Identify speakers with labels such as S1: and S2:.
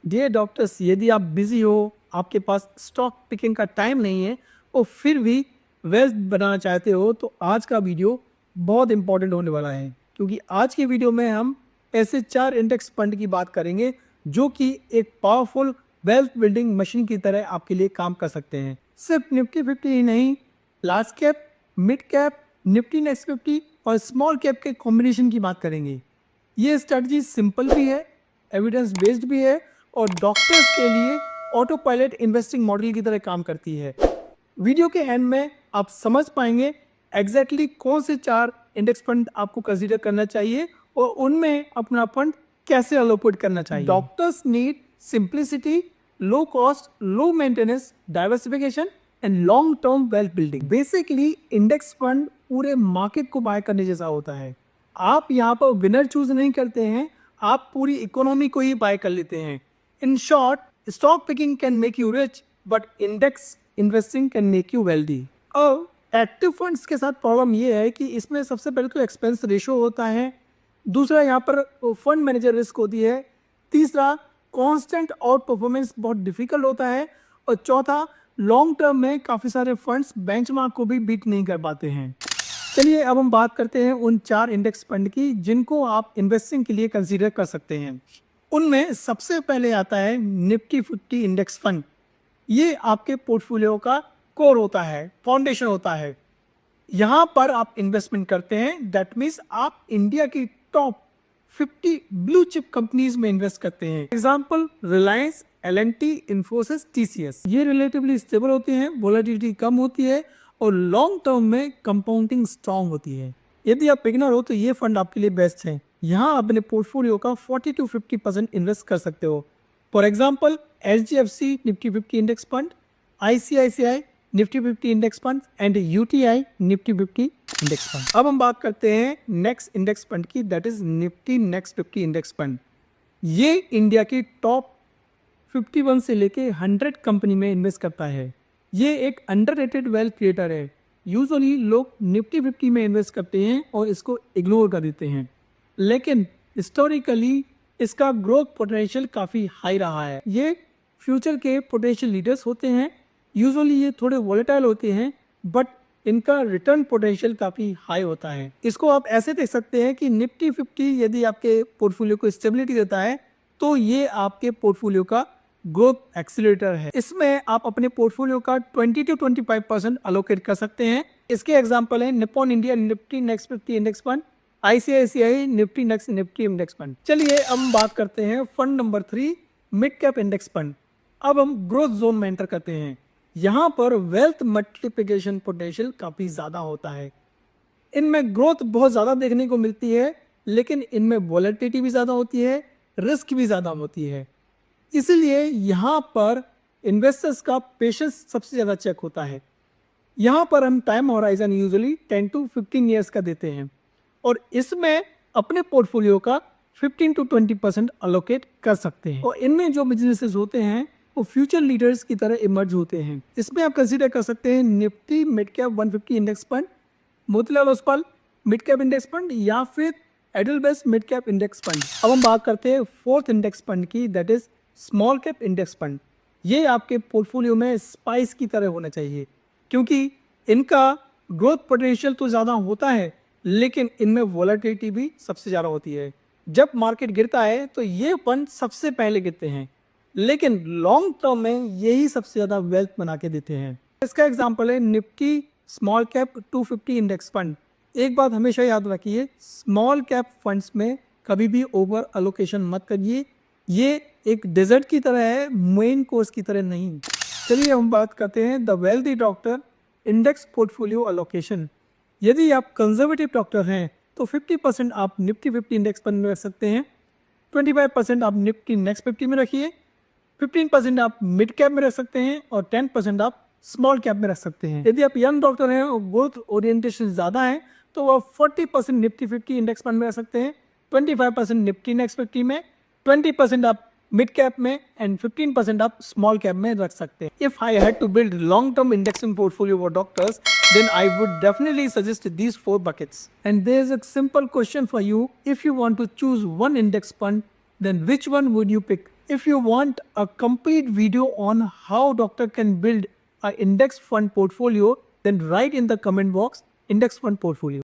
S1: Dear doctors, यदि आप busy हो, आपके पास स्टॉक पिकिंग का टाइम नहीं है और फिर भी वेल्थ बनाना चाहते हो, तो आज का वीडियो बहुत इंपॉर्टेंट होने वाला है, क्योंकि आज के वीडियो में हम ऐसे 4 इंडेक्स फंड की बात करेंगे जो कि एक पावरफुल वेल्थ बिल्डिंग मशीन की तरह आपके लिए काम कर सकते हैं। सिर्फ निफ्टी 50 ही नहीं, large cap, mid cap, Nifty next 50 और स्मॉल कैप के कॉम्बिनेशन की बात करेंगे। ये स्ट्रेटजी सिंपल भी है, एविडेंस बेस्ड भी है और डॉक्टर्स के लिए ऑटो पायलट इन्वेस्टिंग मॉडल की तरह काम करती है। वीडियो के एंड में आप समझ पाएंगे एग्जैक्टली कौन से 4 इंडेक्स फंड आपको कंसीडर करना चाहिए और उनमें अपना फंड कैसे अलोकेट करना चाहिए। Doctors need simplicity, low cost, low maintenance, diversification and long term wealth building. Basically index fund पूरे मार्केट को बाय करने जैसा होता है। आप यहाँ पर विनर चूज नहीं करते हैं, आप पूरी इकोनॉमी को ही बाय कर लेते हैं। In short, stock picking can make you rich but index investing can make you wealthy. और एक्टिव फंड्स के साथ प्रॉब्लम ये है कि इसमें सबसे पहले तो एक्सपेंस रेशो होता है, दूसरा यहाँ पर फंड मैनेजर रिस्क होती है, तीसरा कांस्टेंट आउट परफॉर्मेंस बहुत डिफिकल्ट होता है और चौथा लॉन्ग टर्म में काफ़ी सारे फंड्स बेंचमार्क को भी बीट नहीं कर पाते हैं। चलिए अब हम बात करते हैं उन 4 इंडेक्स फंड की जिनको आप इन्वेस्टिंग के लिए कंसीडर कर सकते हैं। उनमें सबसे पहले आता है निफ्टी 50 इंडेक्स फंड। ये आपके पोर्टफोलियो का कोर होता है, फाउंडेशन होता है। यहाँ पर आप इन्वेस्टमेंट करते हैं, दैट मीन्स आप इंडिया की टॉप 50 ब्लू चिप कंपनीज में इन्वेस्ट करते हैं। Example Reliance, L&T, Infosys, TCS. ये रिलेटिवली स्टेबल होते हैं, वोलेटिलिटी कम होती है और लॉन्ग टर्म में कंपाउंडिंग स्ट्रांग होती है। यदि आप बिगिनर हो तो ये फंड आपके लिए बेस्ट है। यहाँ अपने पोर्टफोलियो का 40 to 50% इन्वेस्ट कर सकते हो। For example HDFC Nifty 50 index fund, ICICI Nifty 50 index fund and UTI Nifty 50 index fund. अब हम बात करते हैं नेक्स्ट इंडेक्स फंड की, that is Nifty next 50 index fund. ये इंडिया की टॉप 51 से लेके 100 कंपनी में इन्वेस्ट करता है। ये एक अंडररेटेड वेल्थ क्रिएटर है। यूजुअली लोग निफ्टी 50 में इन्वेस्ट करते हैं और इसको इग्नोर कर देते हैं, लेकिन हिस्टोरिकली इसका ग्रोथ पोटेंशियल काफ़ी हाई रहा है। ये फ्यूचर के पोटेंशियल लीडर्स होते हैं। यूजुअली ये थोड़े वॉलेटाइल होते हैं बट इनका रिटर्न पोटेंशियल काफ़ी हाई होता है। इसको आप ऐसे देख सकते हैं कि निफ्टी 50 यदि आपके पोर्टफोलियो को स्टेबिलिटी देता है तो ये आपके पोर्टफोलियो का ग्रोथ एक्सीलरेटर है। इसमें आप अपने पोर्टफोलियो का 20 to 25% अलोकेट कर सकते हैं। इसके एग्जांपल है Nippon India Nifty next 50 index fund, ICICI Nifty next Nifty index fund. चलिए अब हम बात करते हैं fund number 3 mid cap index fund. अब हम ग्रोथ जोन में एंटर करते हैं। यहाँ पर वेल्थ मल्टीप्लिकेशन पोटेंशियल काफ़ी ज़्यादा होता है। इनमें ग्रोथ बहुत ज़्यादा देखने को मिलती है, लेकिन इनमें वॉलेटिलिटी भी ज़्यादा होती है, रिस्क भी ज़्यादा होती है। इसलिए यहाँ पर इन्वेस्टर्स का पेशेंस सबसे ज़्यादा चेक होता है। यहाँ पर हम time horizon usually 10 to 15 years का देते हैं और इसमें अपने पोर्टफोलियो का 15 to 20% अलोकेट कर सकते हैं। और इनमें जो बिजनेसेस होते हैं वो फ्यूचर लीडर्स की तरह इमर्ज होते हैं। इसमें आप कंसीडर कर सकते हैं Nifty mid cap 150 index fund, Motilal Oswal mid cap index fund या फिर एडलबेस मिड कैप इंडेक्स फंड। अब हम बात करते हैं 4th इंडेक्स फंड की, that is small cap index fund. ये आपके पोर्टफोलियो में स्पाइस की तरह होना चाहिए, क्योंकि इनका ग्रोथ पोटेंशियल तो ज़्यादा होता है लेकिन इनमें वॉलेटिलिटी भी सबसे ज़्यादा होती है। जब मार्केट गिरता है तो ये फंड सबसे पहले गिरते हैं, लेकिन लॉन्ग टर्म में यही सबसे ज़्यादा वेल्थ बना के देते हैं। इसका एग्जांपल है Nifty small cap 250 index fund. एक बात हमेशा याद रखिए, स्मॉल कैप फंड्स में कभी भी ओवर अलोकेशन मत करिए। ये एक डेजर्ट की तरह है, मेन कोर्स की तरह नहीं। चलिए हम बात करते हैं the wealthy doctor index portfolio allocation. यदि आप कंजर्वेटिव डॉक्टर हैं तो 50% आप निफ्टी 50 इंडेक्स फंड में रख सकते हैं, 25% आप निफ्टी नेक्स्ट 50 में रखिए, 15% आप मिड कैप में रख सकते हैं और 10% आप स्मॉल कैप में रख सकते हैं। यदि आप यंग डॉक्टर हैं और ग्रोथ ओरिएंटेशन ज़्यादा है तो आप 40% निफ्टी 50 इंडेक्स फंड में रख सकते हैं, 25% निफ्टी नेक्स्ट 50 में, 20% आप मिड कैप में एंड 15% आप स्मॉल कैप में रख सकते हैं। If I had to build long term indexing portfolio for doctors, then I would definitely suggest these 4 buckets. And there is a simple question for you. If you want to choose one index fund, then which one would you pick? If you want a complete video on how doctor can build an index fund portfolio, then write in the comment box index fund portfolio.